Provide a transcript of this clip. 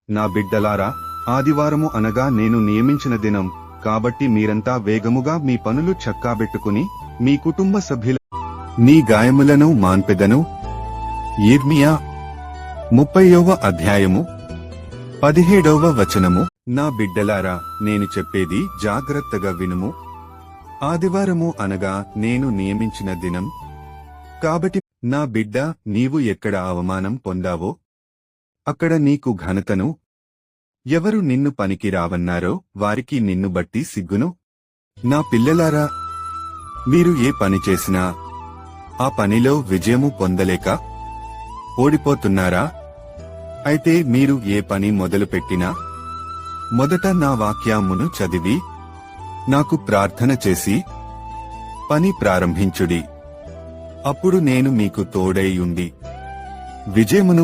నా బిడ్డలారా, ఆదివారము అనగా నేను నియమించిన దినం, కాబట్టి మీరంతా వేగముగా మీ పనులు చక్కాబెట్టుకుని మీ కుటుంబ సభ్యుల నీ గాయములను మాన్పెదను. యిర్మీయా 30వ అధ్యాయము 17వ వచనము. నా బిడ్డలారా, నేను చెప్పేది జాగ్రత్తగా వినుము. ఆదివారము అనగా నేను నియమించిన దినం. కాబట్టి నా బిడ్డ, నీవు ఎక్కడ అవమానం పొందావో అక్కడ నీకు ఘనతను, ఎవరు నిన్ను పనికి రావన్నారో వారికి నిన్ను బట్టి సిగ్గును. నా పిల్లలారా, మీరు ఏ పని చేసినా ఆ పనిలో విజయము పొందలేక ఓడిపోతున్నారా? అయితే మీరు ఏ పని మొదలుపెట్టినా మొదట నా వాక్యమును చదివి నాకు ప్రార్థన చేసి పని ప్రారంభించుడి. అప్పుడు నేను మీకు తోడై ఉండి విజయమును